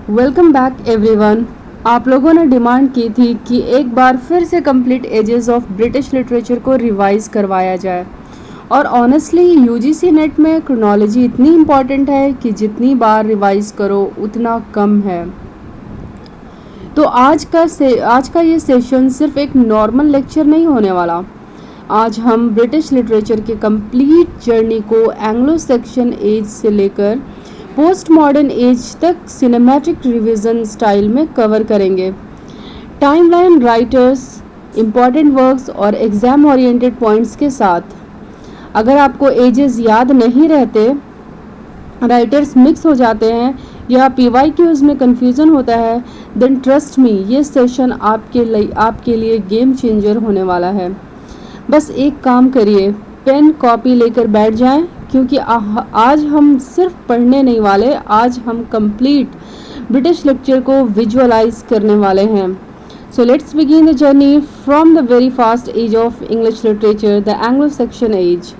Welcome back everyone. आप लोगों ने डिमांड की थी कि एक बार फिर से complete ages of British literature को रिवाइज करवाया जाए। और ऑनेस्टली यूजीसी नेट में क्रोनोलॉजी इतनी इम्पॉर्टेंट है कि जितनी बार रिवाइज करो उतना कम है। तो आज का ये सेशन सिर्फ एक नॉर्मल लेक्चर नहीं होने वाला। आज हम ब्रिटिश लिटरेचर के कंप्लीट जर्नी को एंग्लो सेक्शन एज से लेकर पोस्ट मॉडर्न एज तक सिनेमैटिक रिवीजन स्टाइल में कवर करेंगे। टाइमलाइन, राइटर्स, इम्पॉर्टेंट वर्क्स और एग्जाम ओरिएंटेड पॉइंट्स के साथ। अगर आपको एजेस याद नहीं रहते, राइटर्स मिक्स हो जाते हैं या PYQs में कंफ्यूजन होता है, देन ट्रस्ट मी, ये सेशन आपके लिए गेम चेंजर होने वाला है। बस एक काम करिए, पेन कॉपी लेकर बैठ जाएं, क्योंकि आज हम सिर्फ पढ़ने नहीं वाले, आज हम कंप्लीट ब्रिटिश लेक्चर को विजुअलाइज करने वाले हैं। So let's begin the journey from the very first age of English literature, the Anglo Saxon age.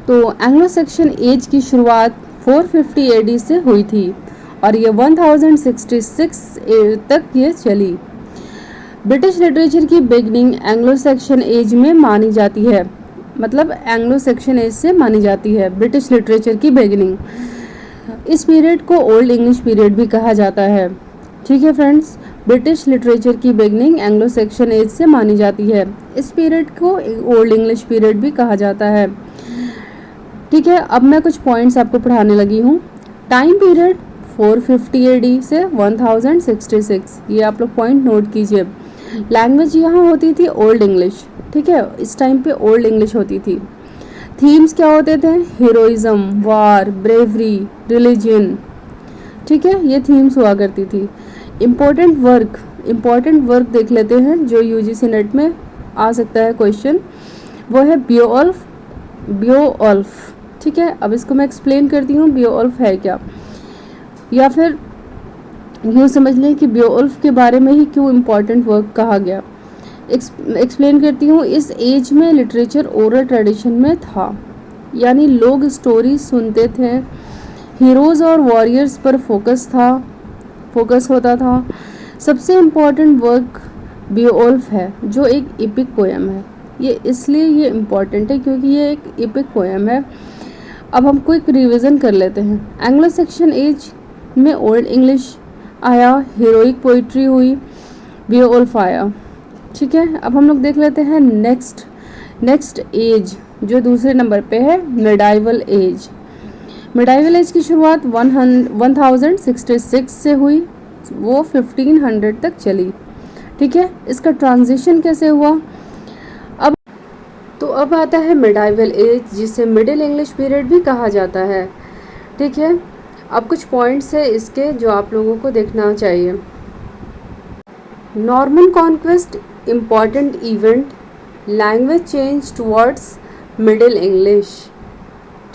तो एंग्लो सेक्शन एज की शुरुआत 450 AD से हुई थी और ये 1066 तक ये चली। ब्रिटिश लिटरेचर की बिगनिंग एंग्लो सेक्शन एज में मानी जाती है, मतलब एंग्लो सेक्शन एज से मानी जाती है ब्रिटिश लिटरेचर की बिगनिंग। इस पीरियड को ओल्ड इंग्लिश पीरियड भी कहा जाता है। ठीक है फ्रेंड्स, ब्रिटिश लिटरेचर की बिगनिंग एंग्लो सेक्शन एज से मानी जाती है। इस पीरियड को ओल्ड इंग्लिश पीरियड भी कहा जाता है। ठीक है, अब मैं कुछ पॉइंट्स आपको पढ़ाने लगी हूँ। टाइम पीरियड 450 AD से 1066, ये आप लोग पॉइंट नोट कीजिए। लैंग्वेज यहाँ होती थी ओल्ड इंग्लिश। ठीक है, इस टाइम पे ओल्ड इंग्लिश होती थी। थीम्स क्या होते थे? हीरोइज्म, वार, ब्रेवरी, रिलीजन। ठीक है, ये थीम्स हुआ करती थी। इम्पोर्टेंट वर्क देख लेते हैं जो यूजीसी नेट में आ सकता है क्वेश्चन, वो है बियोल्फ। ठीक है, अब इसको मैं एक्सप्लेन करती हूँ बियोल्फ है क्या, या फिर यूँ समझ लें कि बियोल्फ के बारे में ही क्यों इम्पॉर्टेंट वर्क कहा गया। एक्सप्लेन करती हूँ। इस एज में लिटरेचर ओरल ट्रेडिशन में था, यानी लोग स्टोरी सुनते थे। हीरोज़ और वॉरियर्स पर फोकस होता था। सबसे इम्पॉर्टेंट वर्क बियोल्फ है, जो एक एपिक पोएम है। ये इसलिए ये इम्पॉर्टेंट है क्योंकि ये एक एपिक पोएम है। अब हम क्विक रिवीजन कर लेते हैं। एंग्लो सेक्शन एज में ओल्ड इंग्लिश आया, हीरोइक पोइट्री हुई, बियोल्फ आया। ठीक है, अब हम लोग देख लेते हैं नेक्स्ट एज जो दूसरे नंबर पे है, मिडाइवल एज। मिडाइवल एज की शुरुआत 1066 से हुई, वो 1500 तक चली। ठीक है, इसका ट्रांजिशन कैसे हुआ? अब आता है मिडाइवल एज, जिसे मिडिल इंग्लिश पीरियड भी कहा जाता है। ठीक है, अब कुछ पॉइंट्स है इसके जो आप लोगों को देखना चाहिए। Norman conquest important event, language change towards middle English.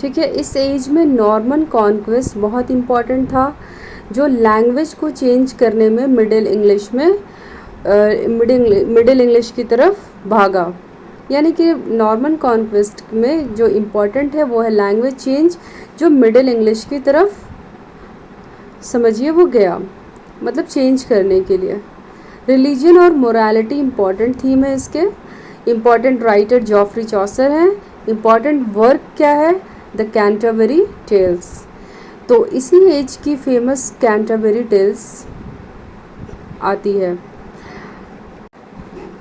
ठीक है, इस एज में नॉर्मन कॉन्क्वेस्ट बहुत इम्पॉर्टेंट था, जो लैंग्वेज को चेंज करने में मिडिल इंग्लिश की तरफ भागा। यानी कि नॉर्मन कॉन्क्वेस्ट में जो इम्पॉर्टेंट है वो है लैंग्वेज चेंज, जो मिडिल इंग्लिश की तरफ समझिए वो गया, मतलब चेंज करने के लिए। रिलीजन और मोरालिटी इम्पॉर्टेंट थीम है इसके। इम्पॉर्टेंट राइटर जॉफ्री चॉसर हैं। इम्पॉर्टेंट वर्क क्या है? The Canterbury Tales. तो इसी एज की फेमस कैंटरबरी टेल्स आती है।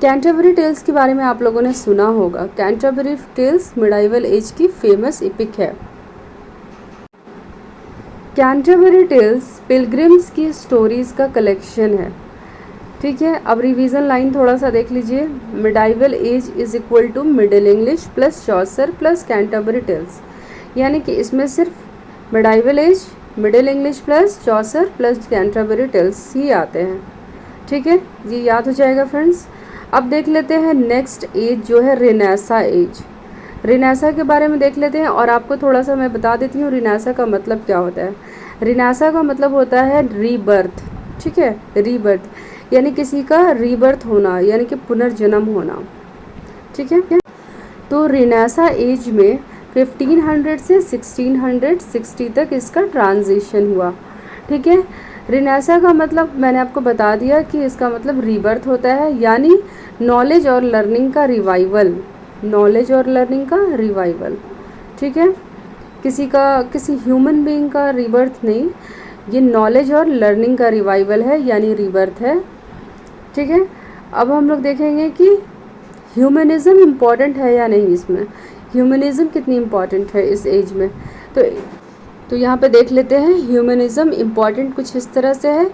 कैंटरबरी टेल्स के बारे में आप लोगों ने सुना होगा। कैंटरबरी टेल्स मिडाइवल एज की फेमस एपिक है। कैंटरबरी टेल्स पिलग्रिम्स की स्टोरीज का कलेक्शन है। ठीक है, अब रिवीजन लाइन थोड़ा सा देख लीजिए। Medieval age is equal to middle English plus Chaucer plus Canterbury Tales, यानी कि इसमें सिर्फ medieval age, middle English plus Chaucer plus Canterbury Tales ही आते हैं। ठीक है, ये याद हो जाएगा फ्रेंड्स। अब देख लेते हैं नेक्स्ट एज जो है रिनेसा एज। रिनेसा के बारे में देख लेते हैं और आपको थोड़ा सा मैं बता देती हूँ रिनेसा का मतलब क्या होता है। रिनेसा का मतलब होता है रीबर्थ। ठीक है, रीबर्थ यानी किसी का रीबर्थ होना, यानी कि पुनर्जन्म होना। ठीक है, तो रिनेसा एज में 1500 से 1660 तक इसका ट्रांजिशन हुआ। ठीक है, रिनेसा का मतलब मैंने आपको बता दिया कि इसका मतलब रीबर्थ होता है, यानी नॉलेज और लर्निंग का रिवाइवल, नॉलेज और लर्निंग का रिवाइवल। ठीक है, किसी ह्यूमन बीइंग का रीबर्थ नहीं, ये नॉलेज और लर्निंग का रिवाइवल है, यानी रीबर्थ है। ठीक है, अब हम लोग देखेंगे कि ह्यूमनिज़्म इम्पॉर्टेंट है या नहीं, इसमें ह्यूमनिज़्म कितनी इम्पॉर्टेंट है इस एज में। तो यहाँ पे देख लेते हैं, ह्यूमनिज़्म इम्पॉर्टेंट कुछ इस तरह से है।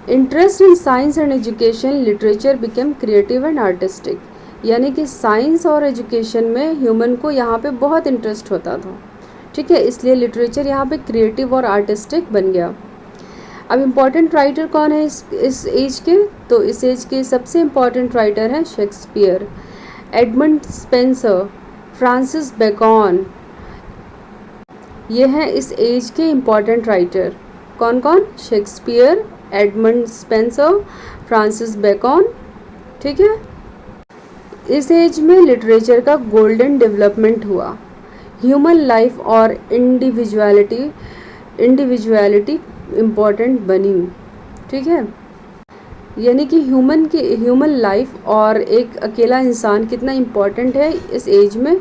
Interest in science and education, literature became creative and artistic, यानी कि साइंस और एजुकेशन में ह्यूमन को यहाँ पे बहुत इंटरेस्ट होता था। ठीक है, इसलिए लिटरेचर यहाँ पे क्रिएटिव और आर्टिस्टिक बन गया। अब इम्पॉर्टेंट राइटर कौन है इस एज के, तो इस एज के सबसे इम्पॉर्टेंट राइटर हैं Shakespeare, Edmund Spenser, Francis Bacon. ये हैं इस एज के इम्पॉर्टेंट राइटर। कौन कौन? Shakespeare, Edmund Spenser, Francis Bacon. ठीक है, इस एज में लिटरेचर का गोल्डन डेवलपमेंट हुआ। ह्यूमन लाइफ और इंडिविजुअलिटी इम्पॉर्टेंट बनी। ठीक है, यानी कि ह्यूमन लाइफ और एक अकेला इंसान कितना इम्पॉर्टेंट है इस एज में,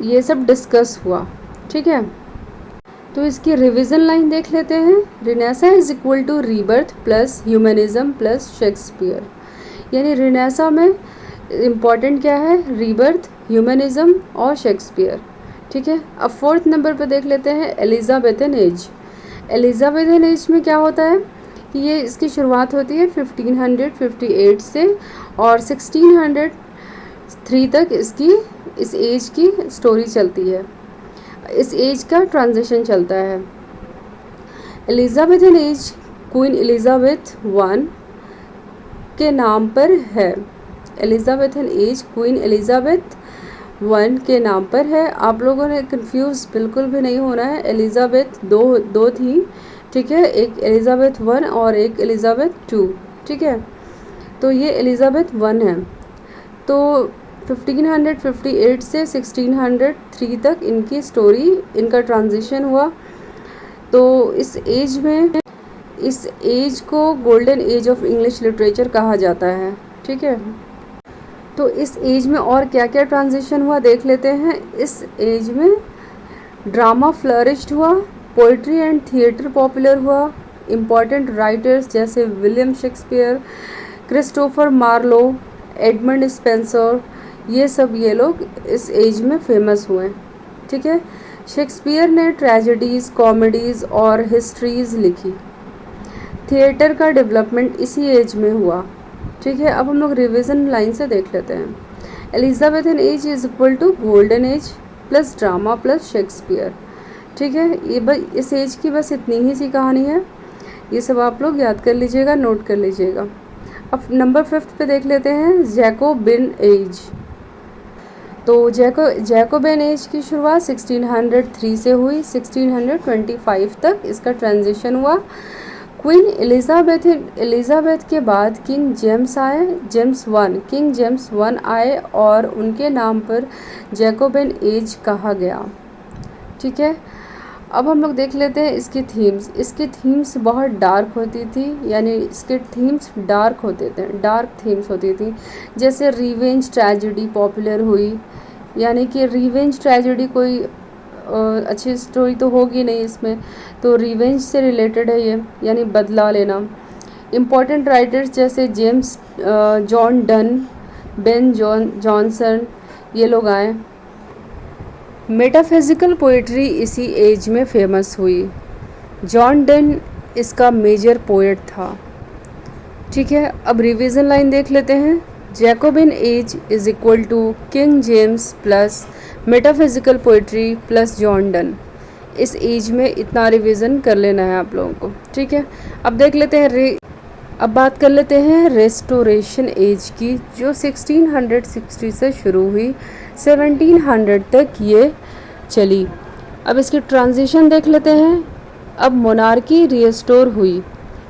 ये सब डिस्कस हुआ। ठीक है, तो इसकी रिवीजन लाइन देख लेते हैं। Renaissance is equal to rebirth plus humanism plus Shakespeare, यानी रिनेसा में इम्पॉर्टेंट क्या है? रीबर्थ, ह्यूमनिज्म और शेक्सपियर। ठीक है, अब फोर्थ नंबर पर देख लेते हैं एलिजाबेथन एज। एलिजाबेथन एज में क्या होता है कि ये इसकी शुरुआत होती है 1558 से और 1603 तक इस एज की स्टोरी चलती है, इस एज का ट्रांजिशन चलता है। Elizabethan age queen Elizabeth one के नाम पर है। Elizabethan age queen Elizabeth one के नाम पर है। आप लोगों ने कंफ्यूज बिल्कुल भी नहीं होना है, एलिजाबेथ दो थी। ठीक है, एक एलिजाबेथ वन और एक एलिजाबेथ टू। ठीक है, तो ये एलिजाबेथ वन है। तो 1558 से 1603 तक इनकी स्टोरी, इनका ट्रांजिशन हुआ। तो इस एज को golden age of English literature कहा जाता है। ठीक है, तो इस एज में और क्या क्या ट्रांजिशन हुआ देख लेते हैं। इस एज में ड्रामा फ्लरिश्ड हुआ, पोइट्री एंड थिएटर पॉपुलर हुआ, इम्पॉर्टेंट राइटर्स जैसे William Shakespeare, Christopher Marlowe, Edmund Spenser, ये लोग इस एज में फेमस हुए। ठीक है, शेक्सपियर ने ट्रेजेडीज़, कॉमेडीज़ और हिस्ट्रीज़ लिखी। थिएटर का डेवलपमेंट इसी एज में हुआ। ठीक है, अब हम लोग रिवीजन लाइन से देख लेते हैं। Elizabethan age is equal to golden age plus drama plus Shakespeare. ठीक है, ये इस एज की बस इतनी ही सी कहानी है, ये सब आप लोग याद कर लीजिएगा, नोट कर लीजिएगा। अब नंबर 5 पे देख लेते हैं जैकोबिन एज। तो जैकोबिन एज की शुरुआत 1603 से हुई, 1625 तक इसका ट्रांजिशन हुआ। क्वीन एलिजाबेथ के बाद किंग जेम्स वन आए और उनके नाम पर जैकोबिन एज कहा गया। ठीक है, अब हम लोग देख लेते हैं इसकी थीम्स बहुत डार्क होती थी, यानी इसके थीम्स डार्क थीम्स होती थी। जैसे रिवेंज ट्रेजेडी पॉपुलर हुई, यानी कि रिवेंज ट्रेजेडी कोई अच्छी स्टोरी तो होगी नहीं इसमें, तो रिवेंज से रिलेटेड है ये, यानी बदला लेना। इम्पॉर्टेंट राइटर्स जैसे James John Donne, Ben Jonson, ये लोग आए। मेटाफिजिकल पोइट्री इसी एज में फेमस हुई। जॉन डन इसका मेजर पोएट था। ठीक है, अब रिवीजन लाइन देख लेते हैं। Jacobean age is equal to King James plus metaphysical poetry plus John Donne. इस एज में इतना रिवीजन कर लेना है आप लोगों को। ठीक है, अब देख लेते हैं अब बात कर लेते हैं रेस्टोरेशन एज की, जो 1660 से शुरू हुई, 1700 तक ये चली। अब इसकी ट्रांजिशन देख लेते हैं। अब मोनार्की रिस्टोर हुई,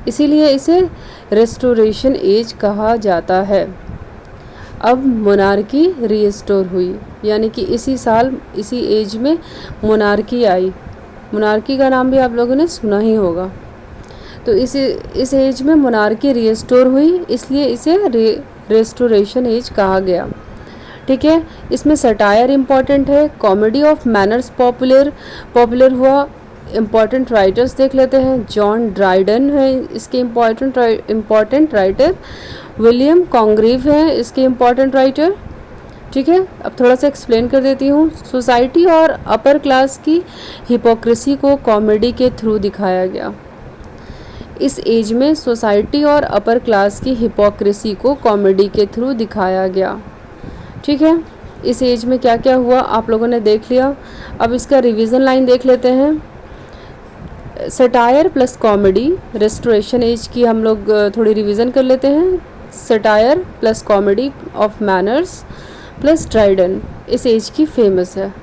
इसीलिए इसे रेस्टोरेशन एज कहा जाता है। अब मोनार्की रिस्टोर हुई, यानी कि इसी साल इसी एज में मोनार्की आई। मोनार्की का नाम भी आप लोगों ने सुना ही होगा। तो इस एज में मोनार्की रिस्टोर हुई, इसलिए इसे रेस्टोरेशन एज कहा गया। ठीक है, इसमें सटायर इम्पॉर्टेंट है, कॉमेडी ऑफ मैनर्स पॉपुलर हुआ। इम्पॉर्टेंट राइटर्स देख लेते हैं। जॉन ड्राइडन है इसके इम्पॉर्टेंट राइटर। विलियम कॉन्ग्रीव है इसके इम्पॉर्टेंट राइटर। ठीक है, अब थोड़ा सा एक्सप्लेन कर देती हूँ। सोसाइटी और अपर क्लास की हिपोक्रेसी को कॉमेडी के थ्रू दिखाया गया। इस एज में सोसाइटी और अपर क्लास की हिपोक्रेसी को कॉमेडी के थ्रू दिखाया गया। ठीक है, इस एज में क्या क्या हुआ आप लोगों ने देख लिया। अब इसका रिवीजन लाइन देख लेते हैं। Satire plus comedy, restoration age की हम लोग थोड़ी रिवीजन कर लेते हैं। Satire plus comedy of manners plus Dryden इस एज की फेमस है।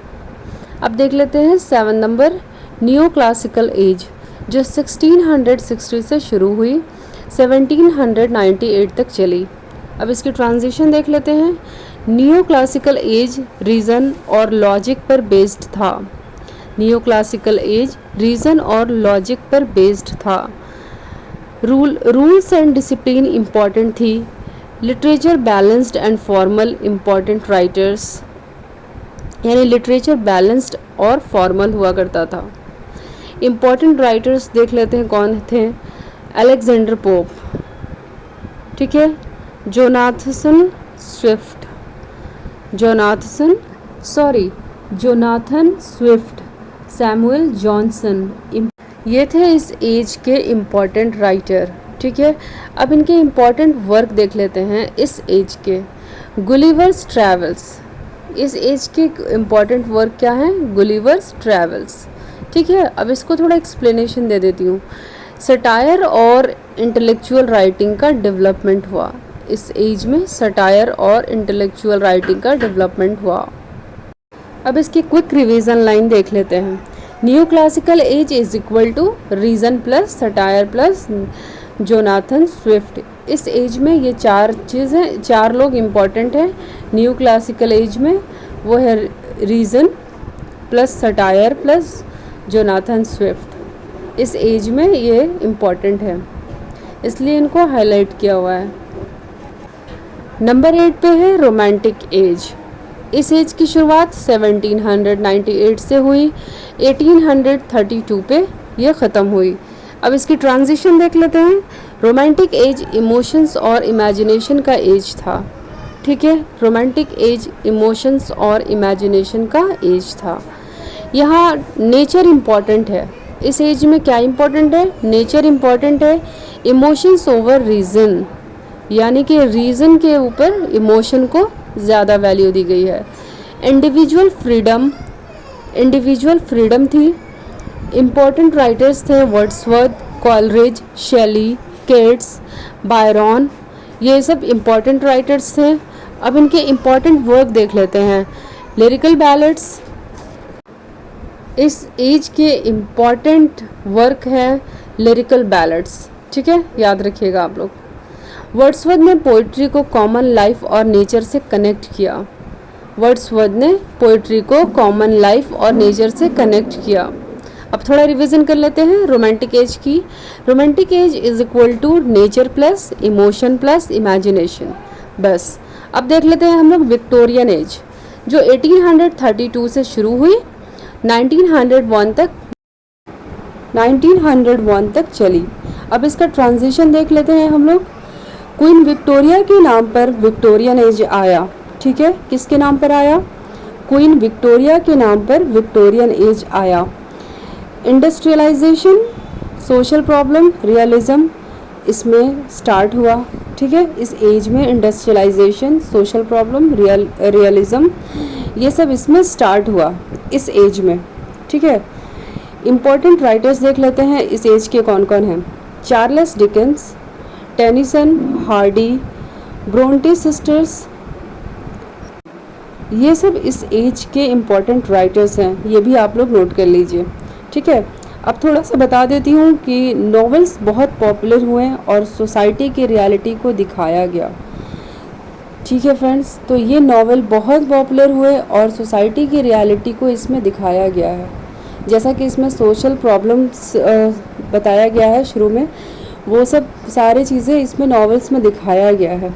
अब देख लेते हैं 7 नंबर, न्यू क्लासिकल एज, जो 1660 से शुरू हुई 1798 तक चली। अब इसकी ट्रांजिशन देख लेते हैं। न्यू क्लासिकल एज रीज़न और लॉजिक पर बेस्ड था। न्यू क्लासिकल एज रीज़न और लॉजिक पर बेस्ड था। रूल्स एंड डिसिप्लिन इम्पॉर्टेंट थी। Literature balanced and formal important writers, यानी लिटरेचर बैलेंस्ड और फॉर्मल हुआ करता था। इम्पॉर्टेंट राइटर्स देख लेते हैं कौन थे। अलेक्जेंडर पोप, ठीक है, जोनाथन स्विफ्ट, सैमुअल जॉनसन, ये थे इस एज के इम्पॉर्टेंट राइटर। ठीक है, अब इनके इम्पॉर्टेंट वर्क देख लेते हैं इस एज के। गुलिवर्स ट्रैवल्स, इस एज के इम्पॉर्टेंट वर्क क्या हैं? Gulliver's travels. ठीक है, अब इसको थोड़ा एक्सप्लेनेशन दे देती हूँ। सटायर और इंटेलेक्चुअल राइटिंग का डेवलपमेंट हुआ इस एज में। सटायर और इंटेलेक्चुअल राइटिंग का डेवलपमेंट हुआ। अब इसकी क्विक रिवीजन लाइन देख लेते हैं। New classical age is equal to reason plus satire plus Jonathan Swift. इस एज में ये 4 चीज़ें, 4 लोग इम्पॉर्टेंट हैं न्यू क्लासिकल एज में। वो है reason plus satire plus Jonathan Swift. इस एज में ये इम्पॉर्टेंट है, इसलिए इनको हाईलाइट किया हुआ है। नंबर 8 पे है रोमांटिक एज। इस एज की शुरुआत 1798 से हुई, 1832 पे ये ख़त्म हुई। अब इसकी ट्रांजिशन देख लेते हैं। रोमांटिक एज इमोशंस और इमेजिनेशन का एज था। ठीक है, रोमांटिक एज इमोशंस और इमेजिनेशन का एज था। यहाँ नेचर इम्पॉर्टेंट है। इस एज में क्या इम्पॉर्टेंट है? नेचर इम्पॉर्टेंट है। इमोशंस ओवर रीज़न, यानी कि रीज़न के ऊपर इमोशन को ज़्यादा वैल्यू दी गई है। इंडिविजुअल फ्रीडम थी। इम्पॉर्टेंट राइटर्स थे वर्ड्सवर्थ, कॉलरिज, शेली, केट्स, बायरन, ये सब इम्पॉर्टेंट राइटर्स थे। अब इनके इम्पॉर्टेंट वर्क देख लेते हैं। लिरिकल बैलेड्स, इस एज के इम्पॉर्टेंट वर्क है लिरिकल बैलेड्स। ठीक है, याद रखिएगा आप लोग। वर्ड्सवर्थ ने पोइट्री को कॉमन लाइफ और नेचर से कनेक्ट किया। वर्ड्सवर्थ ने पोइट्री को कॉमन लाइफ और नेचर से कनेक्ट किया। अब थोड़ा रिवीजन कर लेते हैं रोमांटिक एज की। Romantic age is equal to nature plus emotion plus imagination. बस अब देख लेते हैं हम लोग विक्टोरियन एज, जो 1832 से शुरू हुई 1901 तक चली। अब इसका ट्रांजिशन देख लेते हैं हम लोग। क्वीन विक्टोरिया के नाम पर विक्टोरियन एज आया। ठीक है, किसके नाम पर आया? क्वीन विक्टोरिया के नाम पर विक्टोरियन एज आया। इंडस्ट्रियलाइजेशन, सोशल प्रॉब्लम, रियलिज्म इसमें स्टार्ट हुआ। ठीक है, इस एज में इंडस्ट्रियलाइजेशन, सोशल प्रॉब्लम, रियलिज्म ये सब इसमें स्टार्ट हुआ इस एज में। ठीक है, इम्पोर्टेंट राइटर्स देख लेते हैं इस एज के कौन कौन हैं। Charles Dickens, Tennyson, Hardy, Bronte sisters, ये सब इस एज के इम्पॉर्टेंट राइटर्स हैं। ये भी आप लोग नोट कर लीजिए। ठीक है, अब थोड़ा सा बता देती हूँ कि नॉवेल्स बहुत पॉपुलर हुए और सोसाइटी की रियलिटी को दिखाया गया। ठीक है फ्रेंड्स, तो ये नॉवेल बहुत पॉपुलर हुए और सोसाइटी की रियलिटी को इसमें दिखाया गया है। जैसा कि इसमें सोशल प्रॉब्लम्स बताया गया है शुरू में, वो सब सारी चीज़ें इसमें नॉवेल्स में दिखाया गया है।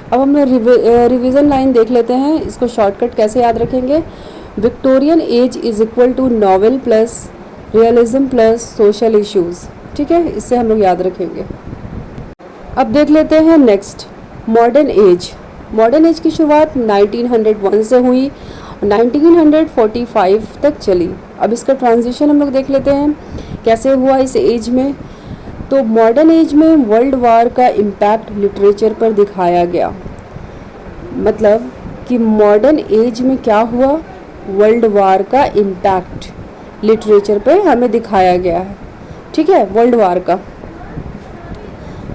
अब हम रिवीजन लाइन देख लेते हैं, इसको शॉर्टकट कैसे याद रखेंगे। Victorian age is equal to novel plus realism plus social issues, ठीक है, इससे हम लोग याद रखेंगे। अब देख लेते हैं next, modern age. Modern age की शुरुआत 1901 से हुई, 1945 तक चली। अब इसका ट्रांजिशन हम लोग देख लेते हैं कैसे हुआ इस एज में। तो मॉडर्न एज में वर्ल्ड वार का इम्पैक्ट लिटरेचर पर दिखाया गया। मतलब कि मॉडर्न एज में क्या हुआ, वर्ल्ड वार का इम्पैक्ट लिटरेचर पे हमें दिखाया गया है, ठीक है। वर्ल्ड वार का,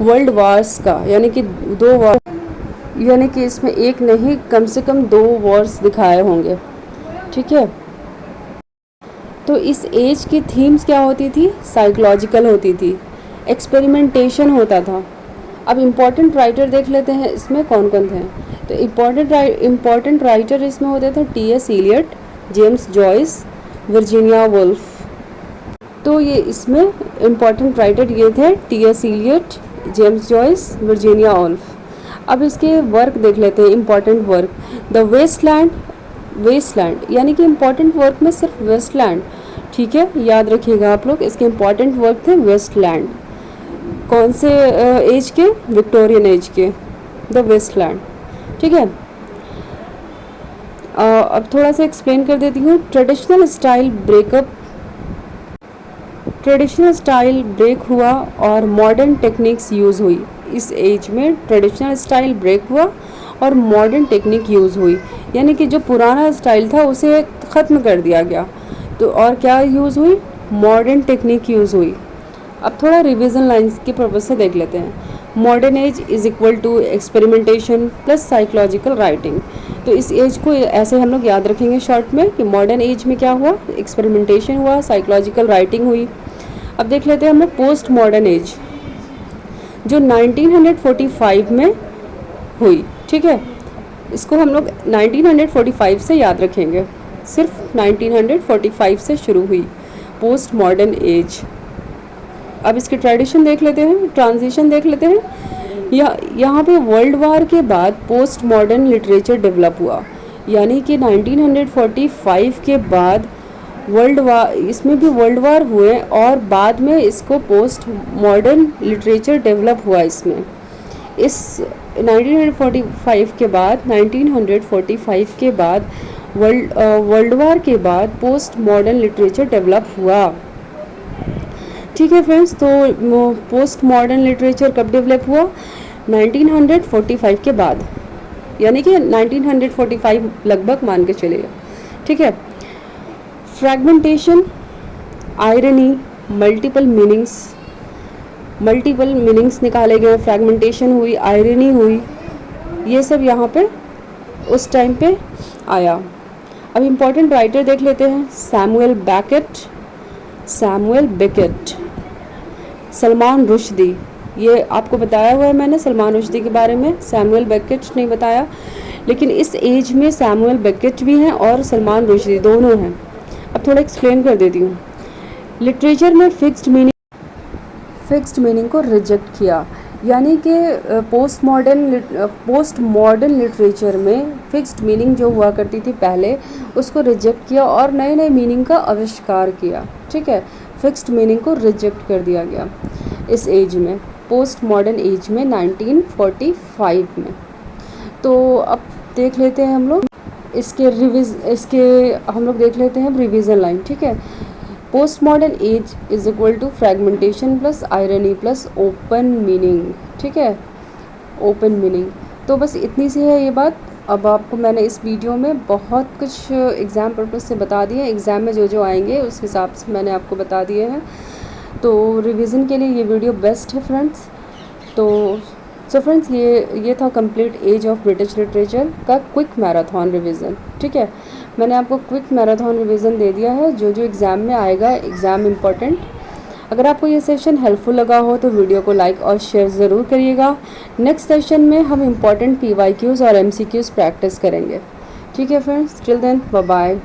वर्ल्ड वार्स का, यानी कि दो वार, यानी कि इसमें एक नहीं कम से कम 2 वॉर्स दिखाए होंगे, ठीक है। तो इस एज की थीम्स क्या होती थी, साइकोलॉजिकल होती थी, एक्सपेरिमेंटेशन होता था। अब इम्पॉर्टेंट राइटर देख लेते हैं इसमें कौन कौन थे। तो इम्पॉर्टेंट राइटर इसमें होते थे T S. Eliot, James Joyce, Virginia Woolf. तो ये इसमें इम्पॉर्टेंट राइटर ये थे T S. Eliot, James Joyce, Virginia Woolf. अब इसके वर्क देख लेते हैं, important work. The Waste Land, Waste Land यानी कि इम्पॉर्टेंट वर्क में सिर्फ वेस्टलैंड, ठीक है, याद रखिएगा आप लोग। इसके इम्पॉर्टेंट वर्क थे वेस्टलैंड। कौन से एज के, विक्टोरियन एज के, द वेस्टलैंड, ठीक है। अब थोड़ा सा एक्सप्लेन कर देती हूँ। ट्रेडिशनल स्टाइल ब्रेक हुआ और मॉडर्न टेक्निक्स यूज़ हुई। इस एज में ट्रेडिशनल स्टाइल ब्रेक हुआ और मॉडर्न टेक्निक यूज़ हुई, यानी कि जो पुराना स्टाइल था उसे ख़त्म कर दिया गया। तो और क्या यूज़ हुई, मॉडर्न टेक्निक यूज़ हुई। अब थोड़ा रिवीजन लाइंस के पर्पज से देख लेते हैं। Modern age is equal to experimentation plus psychological writing. तो इस एज को ऐसे हम लोग याद रखेंगे शॉर्ट में कि मॉडर्न एज में क्या हुआ, एक्सपेरिमेंटेशन हुआ, साइकोलॉजिकल राइटिंग हुई। अब देख लेते हैं हम लोग पोस्ट मॉडर्न एज, जो 1945 में हुई, ठीक है। इसको हम लोग 1945 से याद रखेंगे, सिर्फ 1945 से शुरू हुई पोस्ट मॉडर्न एज। अब इसके ट्रेडिशन देख लेते हैं, ट्रांजिशन देख लेते हैं। यहाँ पे वर्ल्ड वार के बाद पोस्ट मॉडर्न लिटरेचर डेवलप हुआ, यानी कि 1945 के बाद वर्ल्ड वार, इसमें भी वर्ल्ड वार हुए और बाद में इसको पोस्ट मॉडर्न लिटरेचर डेवलप हुआ। इसमें इस 1945 के बाद वर्ल्ड वार के बाद पोस्ट मॉडर्न लिटरेचर डेवलप हुआ, ठीक है फ्रेंड्स। तो पोस्ट मॉडर्न लिटरेचर कब डेवलप हुआ, 1945 के बाद, यानी कि 1945 लगभग मान के चलिए, ठीक है। फ्रैगमेंटेशन, आयरनी, मल्टीपल मीनिंग्स निकाले गए, फ्रैगमेंटेशन हुई, आयरनी हुई, ये सब यहाँ पे उस टाइम पे आया। अब इम्पॉर्टेंट राइटर देख लेते हैं। सैमुअल बेकेट, सलमान रुश्दी, ये आपको बताया हुआ है मैंने सलमान रुश्दी के बारे में, सैमुअल बेकेट नहीं बताया, लेकिन इस एज में सैमुअल बेकेट भी हैं और सलमान रुश्दी दोनों हैं। अब थोड़ा एक्सप्लेन कर देती हूँ। लिटरेचर में फिक्स्ड मीनिंग को रिजेक्ट किया, यानी कि पोस्ट मॉडर्न लिटरेचर में फिक्स्ड मीनिंग जो हुआ करती थी पहले, उसको रिजेक्ट किया और नए नए मीनिंग का आविष्कार किया, ठीक है। फिक्स्ड मीनिंग को रिजेक्ट कर दिया गया इस एज में, पोस्ट मॉडर्न एज में 1945 में। तो अब देख लेते हैं हम लोग इसके हम लोग देख लेते हैं रिवीजन लाइन, ठीक है। Post modern age is equal to fragmentation plus irony plus open meaning, ठीक है, ओपन मीनिंग। तो बस इतनी सी है ये बात। अब आपको मैंने इस वीडियो में बहुत कुछ एग्ज़ाम पर्पज़ से बता दिए, एग्ज़ाम में जो जो आएंगे उस हिसाब से मैंने आपको बता दिए हैं। तो रिवीजन के लिए ये वीडियो बेस्ट है फ्रेंड्स। सो फ्रेंड्स, ये था complete age of British literature का क्विक मैराथन रिवीजन, ठीक है। मैंने आपको क्विक मैराथन रिवीजन दे दिया है, जो जो एग्ज़ाम में आएगा, एग्ज़ाम इम्पॉर्टेंट। अगर आपको ये सेशन हेल्पफुल लगा हो तो वीडियो को लाइक और शेयर ज़रूर करिएगा। नेक्स्ट सेशन में हम इम्पॉर्टेंट PYQs और MCQs प्रैक्टिस करेंगे, ठीक है friends. Till then, bye bye.